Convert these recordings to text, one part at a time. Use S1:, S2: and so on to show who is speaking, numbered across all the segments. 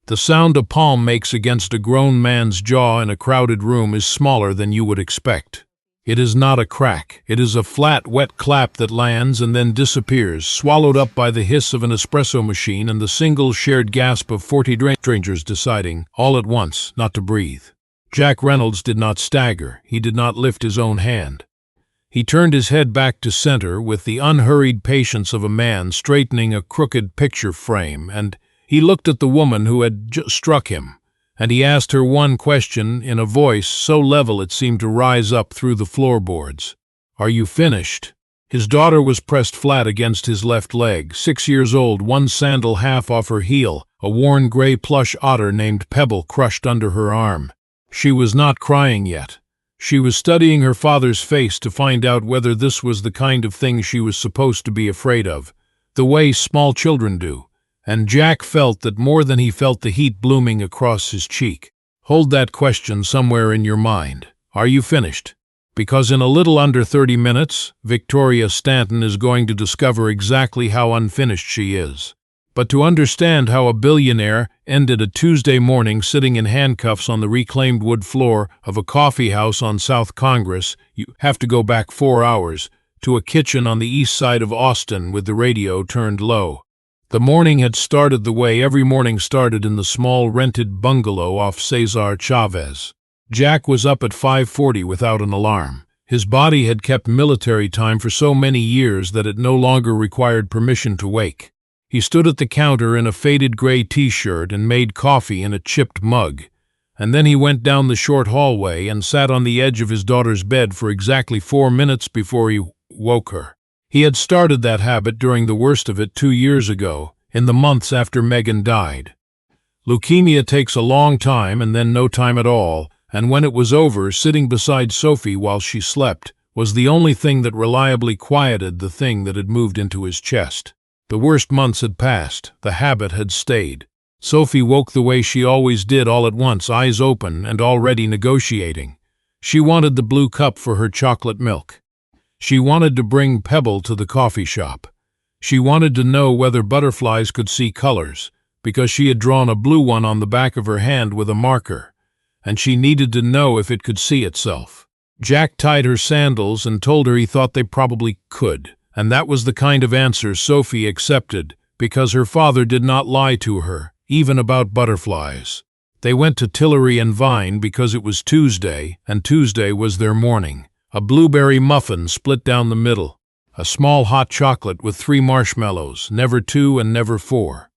S1: The sound a palm makes against a grown man's jaw in a crowded room is smaller than you would expect. It is not a crack. It is a flat, wet clap that lands and then disappears, swallowed up by the hiss of an espresso machine and the single shared gasp of 40 strangers deciding, all at once, not to breathe. Jack Reynolds did not stagger. He did not lift his own hand. He turned his head back to center with the unhurried patience of a man straightening a crooked picture frame, and he looked at the woman who had just struck him, and he asked her one question in a voice so level it seemed to rise up through the floorboards. "Are you finished?" His daughter was pressed flat against his left leg, 6 years old, one sandal half off her heel, a worn gray plush otter named Pebble crushed under her arm. She was not crying yet. She was studying her father's face to find out whether this was the kind of thing she was supposed to be afraid of, the way small children do. And Jack felt that more than he felt the heat blooming across his cheek. Hold that question somewhere in your mind. Are you finished? Because in a little under 30 minutes, Victoria Stanton is going to discover exactly how unfinished she is. But to understand how a billionaire ended a Tuesday morning sitting in handcuffs on the reclaimed wood floor of a coffee house on South Congress, you have to go back 4 hours to a kitchen on the east side of Austin with the radio turned low. The morning had started the way every morning started in the small rented bungalow off Cesar Chavez. Jack was up at 5:40 without an alarm. His body had kept military time for so many years that it no longer required permission to wake. He stood at the counter in a faded gray t-shirt and made coffee in a chipped mug, and then he went down the short hallway and sat on the edge of his daughter's bed for exactly 4 minutes before he woke her. He had started that habit during the worst of it 2 years ago, in the months after Megan died. Leukemia takes a long time and then no time at all, and when it was over, sitting beside Sophie while she slept was the only thing that reliably quieted the thing that had moved into his chest. The worst months had passed. The habit had stayed. Sophie woke the way she always did, all at once, eyes open and already negotiating. She wanted the blue cup for her chocolate milk. She wanted to bring Pebble to the coffee shop. She wanted to know whether butterflies could see colors, because she had drawn a blue one on the back of her hand with a marker, and she needed to know if it could see itself. Jack tied her sandals and told her he thought they probably could, and that was the kind of answer Sophie accepted, because her father did not lie to her, even about butterflies. They went to Tillery and Vine because it was Tuesday, and Tuesday was their morning. A blueberry muffin split down the middle, a small hot chocolate with 3 marshmallows, never 2 and never 4.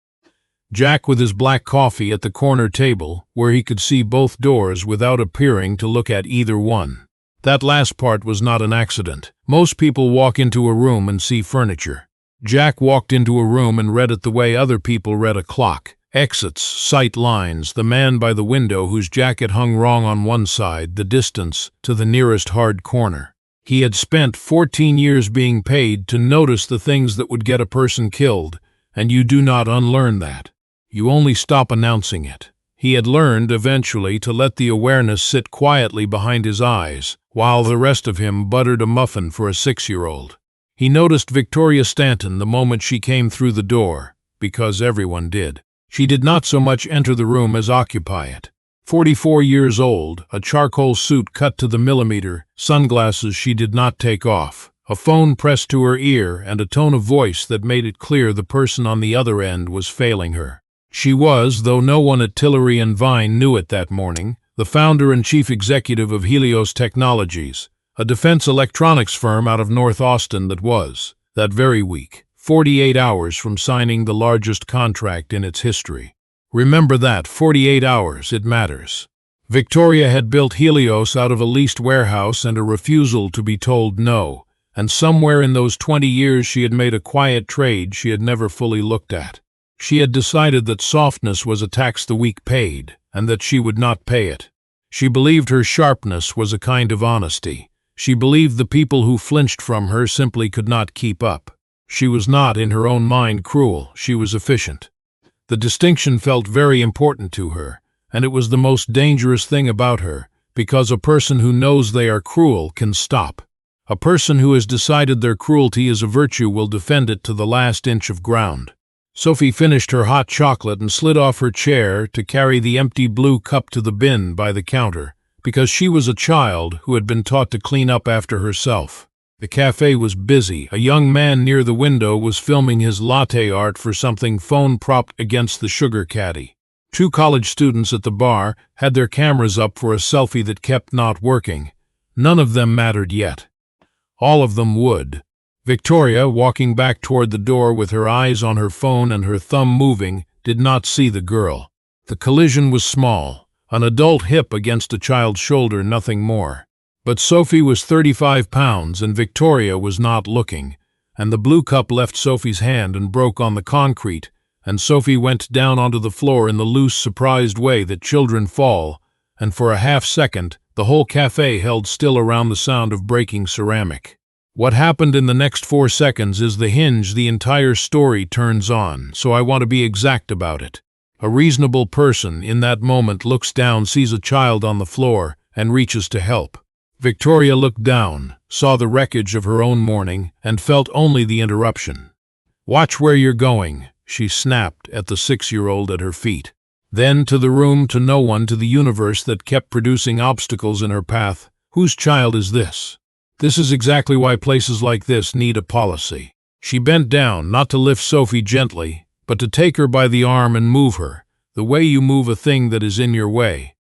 S1: Jack with his black coffee at the corner table, where he could see both doors without appearing to look at either one. That last part was not an accident. Most people walk into a room and see furniture. Jack walked into a room and read it the way other people read a clock. Exits, sight lines, the man by the window whose jacket hung wrong on one side, the distance to the nearest hard corner. He had spent 14 years being paid to notice the things that would get a person killed, and you do not unlearn that. You only stop announcing it. He had learned, eventually, to let the awareness sit quietly behind his eyes, while the rest of him buttered a muffin for a 6-year-old. He noticed Victoria Stanton the moment she came through the door, because everyone did. She did not so much enter the room as occupy it. 44 years old, a charcoal suit cut to the millimeter, sunglasses she did not take off, a phone pressed to her ear, and a tone of voice that made it clear the person on the other end was failing her. She was, though no one at Tillery and Vine knew it that morning, the founder and chief executive of Helios Technologies, a defense electronics firm out of North Austin that was, that very week, 48 hours from signing the largest contract in its history. Remember that, 48 hours, it matters. Victoria had built Helios out of a leased warehouse and a refusal to be told no, and somewhere in those 20 years she had made a quiet trade she had never fully looked at. She had decided that softness was a tax the weak paid, and that she would not pay it. She believed her sharpness was a kind of honesty. She believed the people who flinched from her simply could not keep up. She was not, in her own mind, cruel. She was efficient. The distinction felt very important to her, and it was the most dangerous thing about her, because a person who knows they are cruel can stop. A person who has decided their cruelty is a virtue will defend it to the last inch of ground. Sophie finished her hot chocolate and slid off her chair to carry the empty blue cup to the bin by the counter, because she was a child who had been taught to clean up after herself. The cafe was busy. A young man near the window was filming his latte art for something phone propped against the sugar caddy. 2 college students at the bar had their cameras up for a selfie that kept not working. None of them mattered yet. All of them would. Victoria, walking back toward the door with her eyes on her phone and her thumb moving, did not see the girl. The collision was small, an adult hip against a child's shoulder, nothing more. But Sophie was 35 pounds and Victoria was not looking, and the blue cup left Sophie's hand and broke on the concrete, and Sophie went down onto the floor in the loose, surprised way that children fall, and for a half second, the whole cafe held still around the sound of breaking ceramic. What happened in the next 4 seconds is the hinge the entire story turns on, so I want to be exact about it. A reasonable person in that moment looks down, sees a child on the floor, and reaches to help. Victoria looked down, saw the wreckage of her own morning, and felt only the interruption. "Watch where you're going," she snapped at the 6-year-old at her feet. Then to the room, to no one, to the universe that kept producing obstacles in her path. Whose child is this? This is exactly why places like this need a policy. She bent down, not to lift Sophie gently, but to take her by the arm and move her, the way you move a thing that is in your way.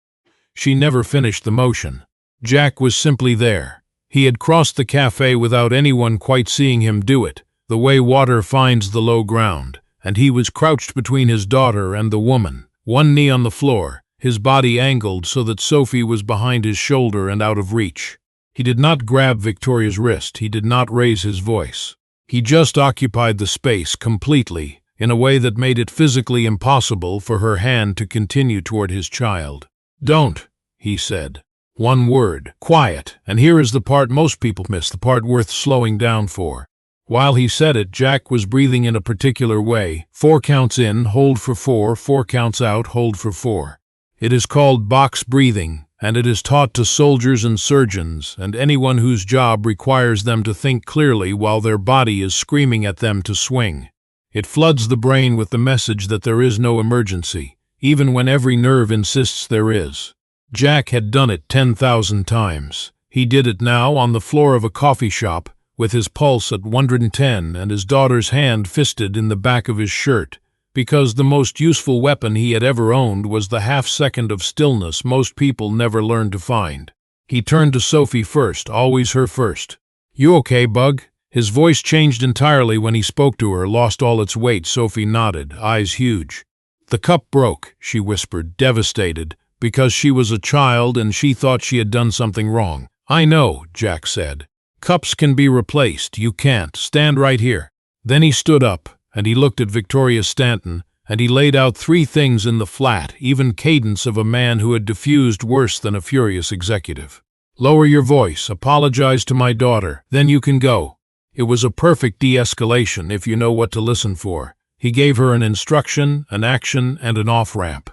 S1: She never finished the motion. Jack was simply there. He had crossed the cafe without anyone quite seeing him do it, the way water finds the low ground, and he was crouched between his daughter and the woman, one knee on the floor, his body angled so that Sophie was behind his shoulder and out of reach. He did not grab Victoria's wrist, he did not raise his voice. He just occupied the space completely, in a way that made it physically impossible for her hand to continue toward his child. "Don't," he said. One word, quiet, and here is the part most people miss, the part worth slowing down for. While he said it, Jack was breathing in a particular way. 4 counts in, hold for 4, 4 counts out, hold for 4. It is called box breathing, and it is taught to soldiers and surgeons, and anyone whose job requires them to think clearly while their body is screaming at them to swing. It floods the brain with the message that there is no emergency, even when every nerve insists there is. Jack had done it 10,000 times. He did it now on the floor of a coffee shop, with his pulse at 110 and his daughter's hand fisted in the back of his shirt, because the most useful weapon he had ever owned was the half-second of stillness most people never learn to find. He turned to Sophie first, always her first. "You okay, Bug?" His voice changed entirely when he spoke to her, lost all its weight. Sophie nodded, eyes huge. "The cup broke," she whispered, devastated, because she was a child and she thought she had done something wrong. "I know," Jack said. "Cups can be replaced. You can't. Stand right here." Then he stood up, and he looked at Victoria Stanton, and he laid out 3 things in the flat, even cadence of a man who had diffused worse than a furious executive. "Lower your voice. Apologize to my daughter. Then you can go." It was a perfect de-escalation if you know what to listen for. He gave her an instruction, an action, and an off-ramp.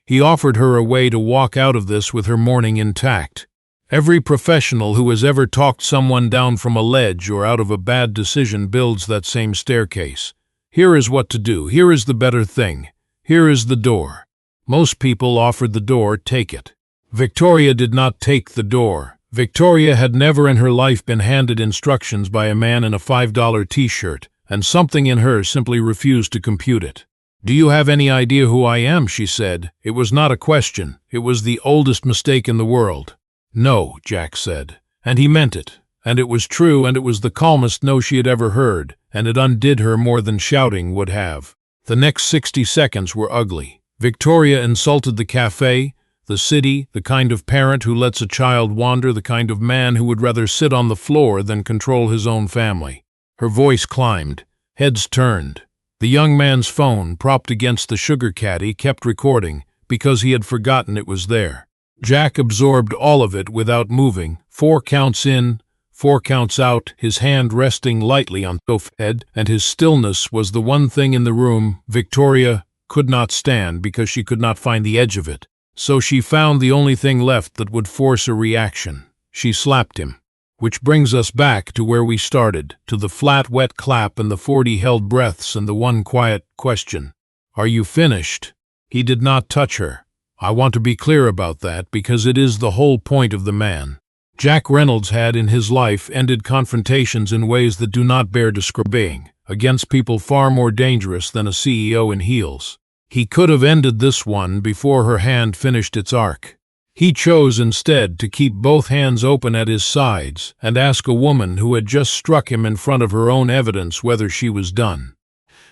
S1: He offered her a way to walk out of this with her morning intact. Every professional who has ever talked someone down from a ledge or out of a bad decision builds that same staircase. Here is what to do. Here is the better thing. Here is the door. Most people offered the door, take it. Victoria did not take the door. Victoria had never in her life been handed instructions by a man in a $5 t-shirt, and something in her simply refused to compute it. "Do you have any idea who I am?" she said. It was not a question. It was the oldest mistake in the world. "No," Jack said. And he meant it. And it was true, and it was the calmest no she had ever heard, and it undid her more than shouting would have. The next 60 seconds were ugly. Victoria insulted the cafe, the city, the kind of parent who lets a child wander, the kind of man who would rather sit on the floor than control his own family. Her voice climbed. Heads turned. The young man's phone, propped against the sugar caddy, kept recording, because he had forgotten it was there. Jack absorbed all of it without moving. 4 counts in, 4 counts out, his hand resting lightly on Sophie's head, and his stillness was the one thing in the room Victoria could not stand because she could not find the edge of it. So she found the only thing left that would force a reaction. She slapped him. Which brings us back to where we started, to the flat, wet clap and the 40 held breaths and the one quiet question. Are you finished? He did not touch her. I want to be clear about that because it is the whole point of the man. Jack Reynolds had in his life ended confrontations in ways that do not bear describing, against people far more dangerous than a CEO in heels. He could have ended this one before her hand finished its arc. He chose instead to keep both hands open at his sides and ask a woman who had just struck him in front of her own evidence whether she was done.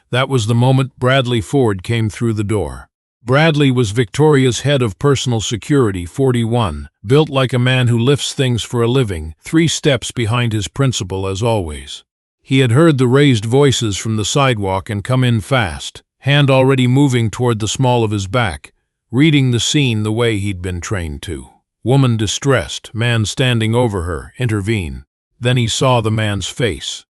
S1: That was the moment Bradley Ford came through the door. Bradley was Victoria's head of personal security, 41, built like a man who lifts things for a living, 3 steps behind his principal as always. He had heard the raised voices from the sidewalk and come in fast, hand already moving toward the small of his back, reading the scene the way he'd been trained to. Woman distressed, man standing over her, intervene. Then he saw the man's face.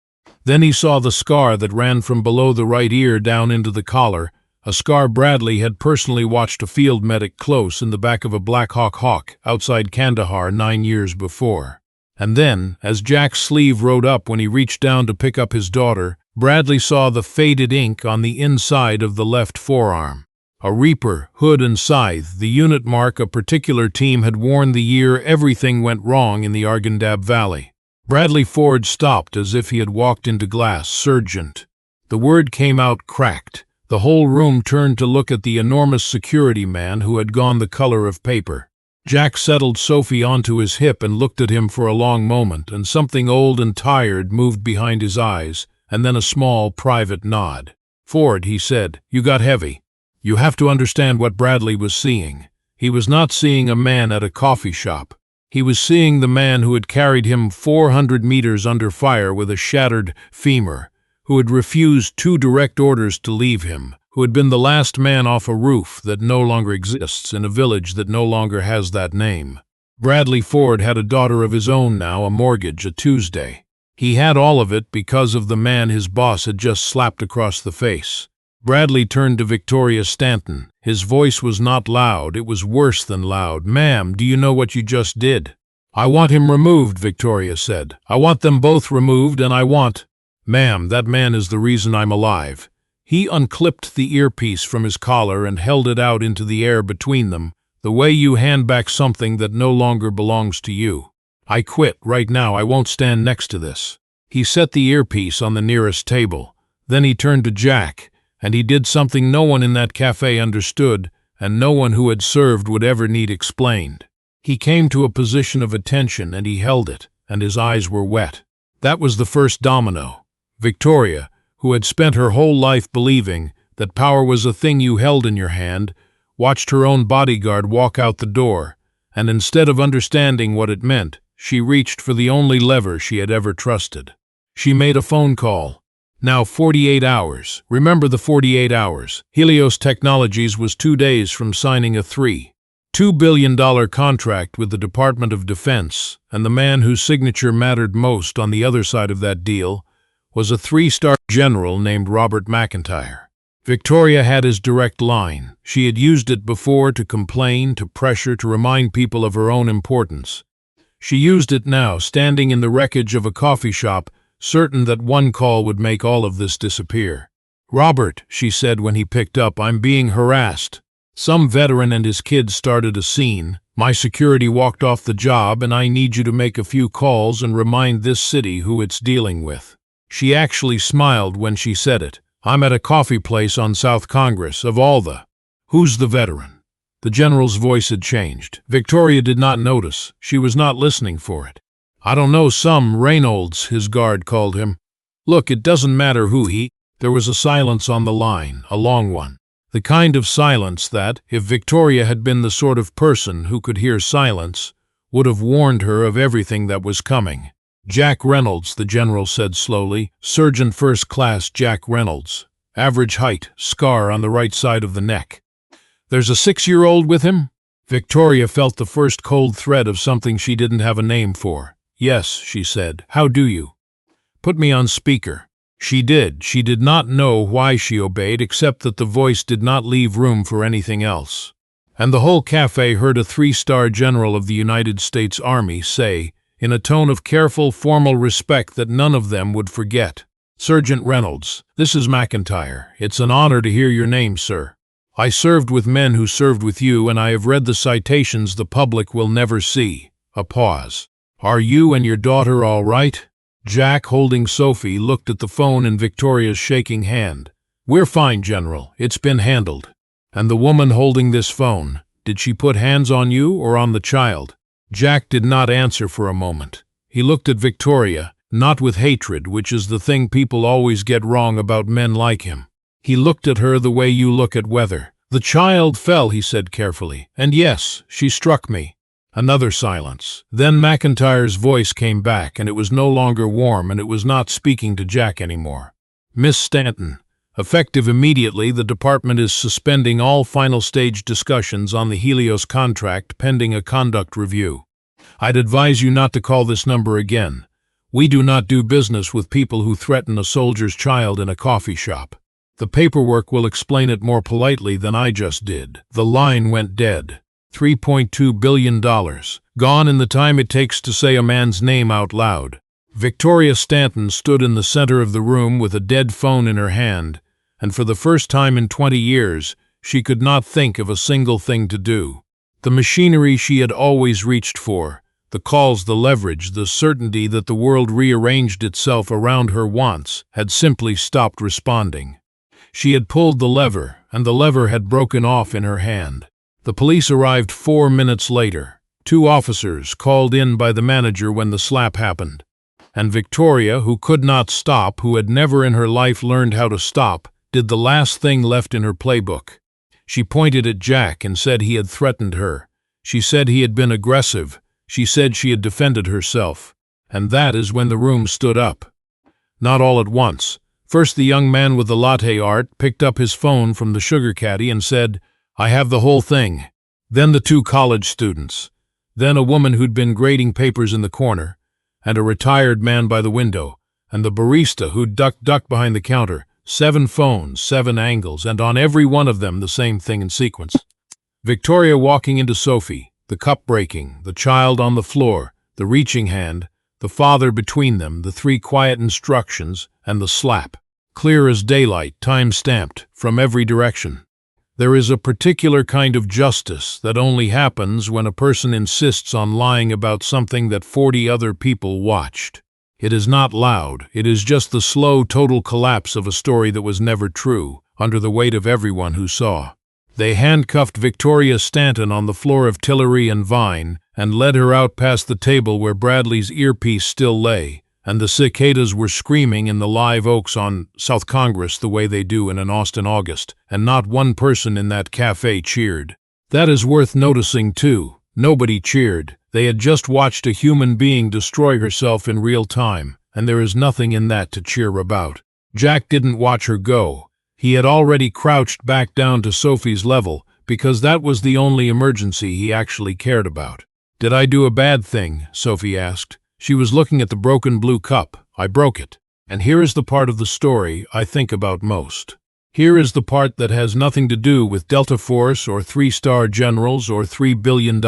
S1: Then he saw the scar that ran from below the right ear down into the collar, a scar Bradley had personally watched a field medic close in the back of a Black Hawk outside Kandahar 9 years before. And then, as Jack's sleeve rode up when he reached down to pick up his daughter, Bradley saw the faded ink on the inside of the left forearm. A reaper, hood and scythe, the unit mark a particular team had worn the year everything went wrong in the Arghandab Valley. Bradley Ford stopped as if he had walked into glass. Sergeant. The word came out cracked. The whole room turned to look at the enormous security man who had gone the color of paper. Jack settled Sophie onto his hip and looked at him for a long moment, and something old and tired moved behind his eyes, and then a small, private nod. Ford, he said, you got heavy. You have to understand what Bradley was seeing. He was not seeing a man at a coffee shop. He was seeing the man who had carried him 400 meters under fire with a shattered femur, who had refused 2 direct orders to leave him, who had been the last man off a roof that no longer exists in a village that no longer has that name. Bradley Ford had a daughter of his own now, a mortgage, a Tuesday. He had all of it because of the man his boss had just slapped across the face. Bradley turned to Victoria Stanton. His voice was not loud, it was worse than loud. Ma'am, do you know what you just did? I want him removed, Victoria said. I want them both removed, and I want... Ma'am, that man is the reason I'm alive. He unclipped the earpiece from his collar and held it out into the air between them, the way you hand back something that no longer belongs to you. I quit right now. I won't stand next to this. He set the earpiece on the nearest table. Then he turned to Jack, and he did something no one in that cafe understood, and no one who had served would ever need explained. He came to a position of attention, and he held it, and his eyes were wet. That was the first domino. Victoria, who had spent her whole life believing that power was a thing you held in your hand, watched her own bodyguard walk out the door, and instead of understanding what it meant, she reached for the only lever she had ever trusted. She made a phone call. Now 48 hours. Remember the 48 hours. Helios Technologies was 2 days from signing a $3.2 billion contract with the Department of Defense, and the man whose signature mattered most on the other side of that deal was a 3-star general named Robert McIntyre. Victoria had his direct line. She had used it before to complain, to pressure, to remind people of her own importance. She used it now, standing in the wreckage of a coffee shop, certain that one call would make all of this disappear. Robert, she said when he picked up, I'm being harassed. Some veteran and his kids started a scene. My security walked off the job, and I need you to make a few calls and remind this city who it's dealing with. She actually smiled when she said it. I'm at a coffee place on South Congress, of all the... Who's the veteran? The general's voice had changed. Victoria did not notice. She was not listening for it. I don't know, some Reynolds, his guard called him. Look, it doesn't matter who he... There was a silence on the line, a long one. The kind of silence that, if Victoria had been the sort of person who could hear silence, would have warned her of everything that was coming. Jack Reynolds, the general said slowly. Sergeant First Class Jack Reynolds. Average height, scar on the right side of the neck. There's a 6-year-old with him? Victoria felt the first cold thread of something she didn't have a name for. Yes, she said. How do you? Put me on speaker. She did. She did not know why she obeyed, except that the voice did not leave room for anything else. And the whole cafe heard a 3-star general of the United States Army say, in a tone of careful, formal respect that none of them would forget. "Sergeant Reynolds, this is McIntyre. It's an honor to hear your name, sir. I served with men who served with you, and I have read the citations the public will never see." A pause. "Are you and your daughter all right?" Jack, holding Sophie, looked at the phone in Victoria's shaking hand. "We're fine, General. It's been handled." "And the woman holding this phone, did she put hands on you or on the child?" Jack did not answer for a moment. He looked at Victoria, not with hatred, which is the thing people always get wrong about men like him. He looked at her the way you look at weather. "The child fell," he said carefully, "and yes, she struck me." Another silence. Then McIntyre's voice came back, and it was no longer warm, and it was not speaking to Jack anymore. "Miss Stanton, effective immediately, the department is suspending all final stage discussions on the Helios contract pending a conduct review. I'd advise you not to call this number again. We do not do business with people who threaten a soldier's child in a coffee shop. The paperwork will explain it more politely than I just did." The line went dead. $3.2 billion. Gone in the time it takes to say a man's name out loud. Victoria Stanton stood in the center of the room with a dead phone in her hand, and for the first time in 20 years, she could not think of a single thing to do. The machinery she had always reached for, the calls, the leverage, the certainty that the world rearranged itself around her wants, had simply stopped responding. She had pulled the lever, and the lever had broken off in her hand. The police arrived 4 minutes later, 2 officers called in by the manager when the slap happened. And Victoria, who could not stop, who had never in her life learned how to stop, did the last thing left in her playbook. She pointed at Jack and said he had threatened her. She said he had been aggressive. She said she had defended herself. And that is when the room stood up. Not all at once. First, the young man with the latte art picked up his phone from the sugar caddy and said, "I have the whole thing." Then the 2 college students. Then a woman who'd been grading papers in the corner, and a retired man by the window, and the barista who'd ducked behind the counter. 7 phones, 7 angles, and on every one of them the same thing in sequence. Victoria walking into Sophie, the cup breaking, the child on the floor, the reaching hand, the father between them, the 3 quiet instructions, and the slap. Clear as daylight, time-stamped, from every direction. There is a particular kind of justice that only happens when a person insists on lying about something that 40 other people watched. It is not loud, it is just the slow, total collapse of a story that was never true, under the weight of everyone who saw. They handcuffed Victoria Stanton on the floor of Tillery and Vine and led her out past the table where Bradley's earpiece still lay, and the cicadas were screaming in the live oaks on South Congress the way they do in an Austin August, and not one person in that cafe cheered. That is worth noticing, too. Nobody cheered. They had just watched a human being destroy herself in real time, and there is nothing in that to cheer about. Jack didn't watch her go. He had already crouched back down to Sophie's level, because that was the only emergency he actually cared about. "Did I do a bad thing?" Sophie asked. She was looking at the broken blue cup. "I broke it. And here is the part of the story I think about most. Here is the part that has nothing to do with Delta Force or 3-star generals or $3 billion.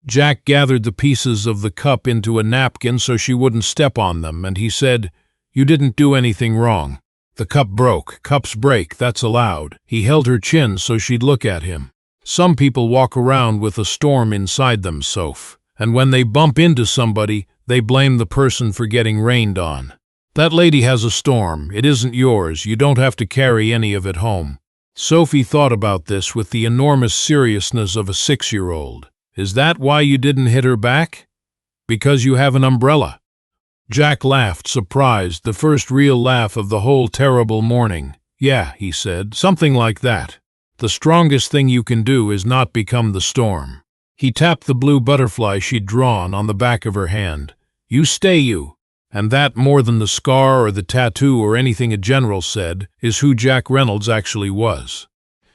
S1: Jack gathered the pieces of the cup into a napkin so she wouldn't step on them, and he said, "You didn't do anything wrong. The cup broke. Cups break. That's allowed." He held her chin so she'd look at him. "Some people walk around with a storm inside them, Soph. And when they bump into somebody, they blame the person for getting rained on. That lady has a storm. It isn't yours. You don't have to carry any of it home." Sophie thought about this with the enormous seriousness of a 6-year-old. "Is that why you didn't hit her back? Because you have an umbrella?" Jack laughed, surprised, the first real laugh of the whole terrible morning. "Yeah," he said, "something like that. The strongest thing you can do is not become the storm." He tapped the blue butterfly she'd drawn on the back of her hand. "You stay, you." And that, more than the scar or the tattoo or anything a general said, is who Jack Reynolds actually was.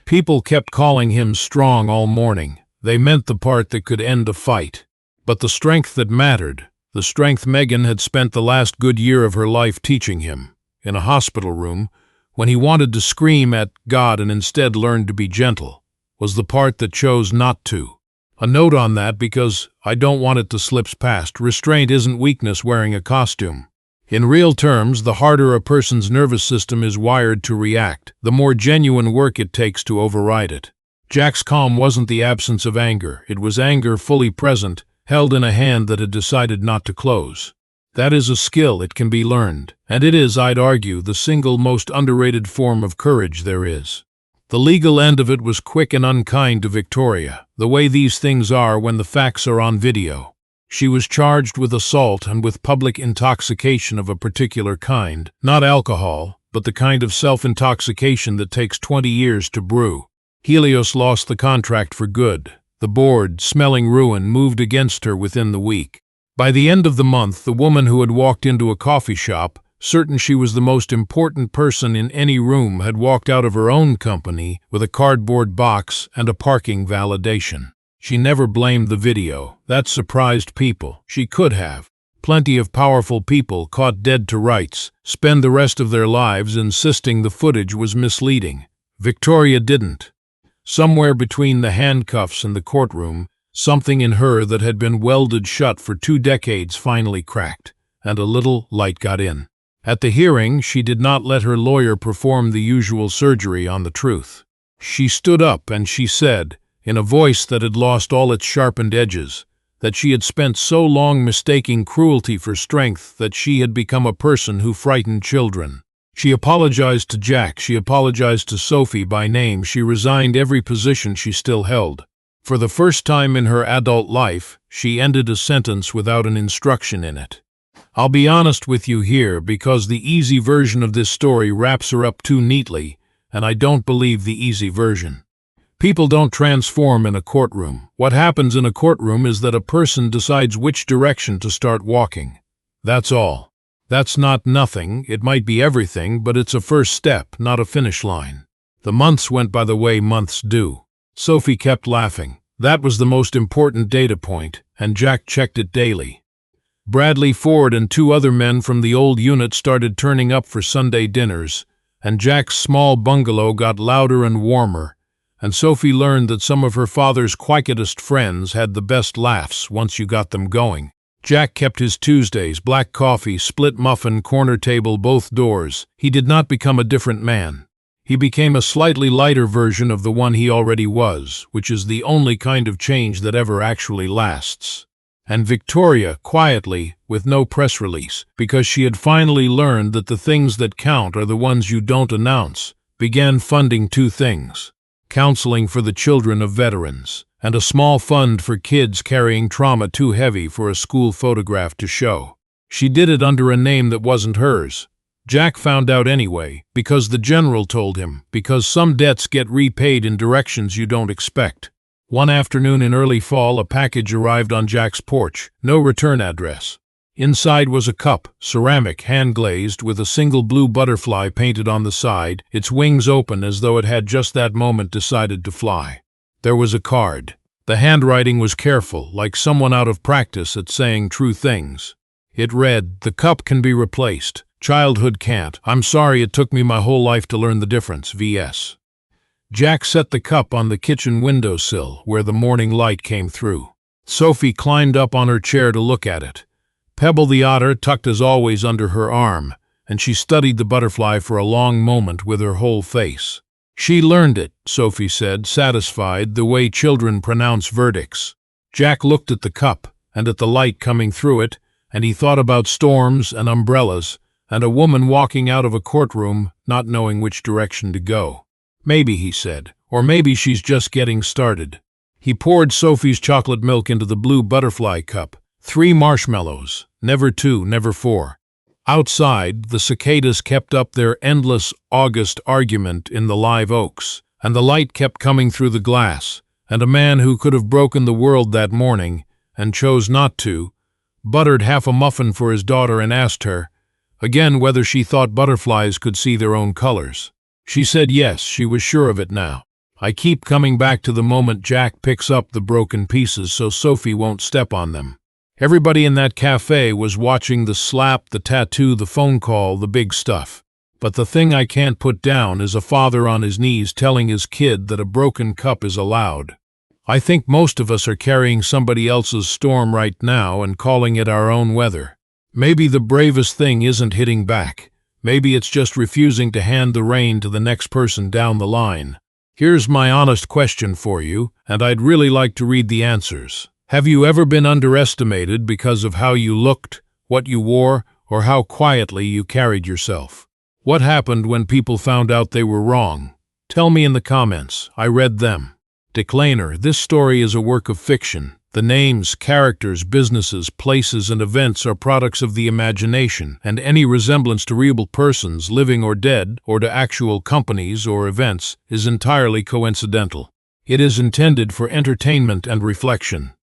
S1: People kept calling him strong all morning. They meant the part that could end a fight. But the strength that mattered, the strength Megan had spent the last good year of her life teaching him, in a hospital room, when he wanted to scream at God and instead learned to be gentle, was the part that chose not to. A note on that because I don't want it to slip past. Restraint isn't weakness wearing a costume. In real terms, the harder a person's nervous system is wired to react, the more genuine work it takes to override it. Jack's calm wasn't the absence of anger. It was anger fully present, held in a hand that had decided not to close. That is a skill. It can be learned, and it is, I'd argue, the single most underrated form of courage there is. The legal end of it was quick and unkind to Victoria, the way these things are when the facts are on video. She was charged with assault and with public intoxication of a particular kind, not alcohol, but the kind of self-intoxication that takes 20 years to brew. Helios lost the contract for good. The board, smelling ruin, moved against her within the week. By the end of the month, the woman who had walked into a coffee shop, certain she was the most important person in any room, had walked out of her own company with a cardboard box and a parking validation. She never blamed the video. That surprised people. She could have. Plenty of powerful people, caught dead to rights, spend the rest of their lives insisting the footage was misleading. Victoria didn't. Somewhere between the handcuffs and the courtroom, something in her that had been welded shut for 2 decades finally cracked, and a little light got in. At the hearing, she did not let her lawyer perform the usual surgery on the truth. She stood up and she said, in a voice that had lost all its sharpened edges, that she had spent so long mistaking cruelty for strength that she had become a person who frightened children. She apologized to Jack, she apologized to Sophie by name, she resigned every position she still held. For the first time in her adult life, she ended a sentence without an instruction in it. I'll be honest with you here because the easy version of this story wraps her up too neatly, and I don't believe the easy version. People don't transform in a courtroom. What happens in a courtroom is that a person decides which direction to start walking. That's all. That's not nothing, it might be everything, but it's a first step, not a finish line. The months went by the way months do. Sophie kept laughing. That was the most important data point, and Jack checked it daily. Bradley Ford and 2 other men from the old unit started turning up for Sunday dinners, and Jack's small bungalow got louder and warmer, and Sophie learned that some of her father's quietest friends had the best laughs once you got them going. Jack kept his Tuesdays, black coffee, split muffin, corner table, both doors. He did not become a different man. He became a slightly lighter version of the one he already was, which is the only kind of change that ever actually lasts. And Victoria, quietly, with no press release, because she had finally learned that the things that count are the ones you don't announce, began funding 2 things: counseling for the children of veterans, and a small fund for kids carrying trauma too heavy for a school photograph to show. She did it under a name that wasn't hers. Jack found out anyway, because the general told him, because some debts get repaid in directions you don't expect. One afternoon in early fall, a package arrived on Jack's porch, no return address. Inside was a cup, ceramic, hand-glazed, with a single blue butterfly painted on the side, its wings open as though it had just that moment decided to fly. There was a card. The handwriting was careful, like someone out of practice at saying true things. It read, "The cup can be replaced. Childhood can't. I'm sorry it took me my whole life to learn the difference, V.S." Jack set the cup on the kitchen windowsill, where the morning light came through. Sophie climbed up on her chair to look at it. Pebble the otter tucked as always under her arm, and she studied the butterfly for a long moment with her whole face. She learned it, Sophie said, satisfied, the way children pronounce verdicts. Jack looked at the cup, and at the light coming through it, and he thought about storms and umbrellas, and a woman walking out of a courtroom, not knowing which direction to go. Maybe, he said, or maybe she's just getting started. He poured Sophie's chocolate milk into the blue butterfly cup. 3 marshmallows, never 2, never 4. Outside, the cicadas kept up their endless August argument in the live oaks, and the light kept coming through the glass, and a man who could have broken the world that morning, and chose not to, buttered half a muffin for his daughter and asked her, again, whether she thought butterflies could see their own colors. She said yes, she was sure of it now. I keep coming back to the moment Jack picks up the broken pieces so Sophie won't step on them. Everybody in that cafe was watching the slap, the tattoo, the phone call, the big stuff. But the thing I can't put down is a father on his knees telling his kid that a broken cup is allowed. I think most of us are carrying somebody else's storm right now and calling it our own weather. Maybe the bravest thing isn't hitting back. Maybe it's just refusing to hand the rein to the next person down the line. Here's my honest question for you, and I'd really like to read the answers. Have you ever been underestimated because of how you looked, what you wore, or how quietly you carried yourself? What happened when people found out they were wrong? Tell me in the comments. I read them. Disclaimer: this story is a work of fiction. The names, characters, businesses, places, and events are products of the imagination, and any resemblance to real persons, living or dead, or to actual companies or events, is entirely coincidental. It is intended for entertainment and reflection.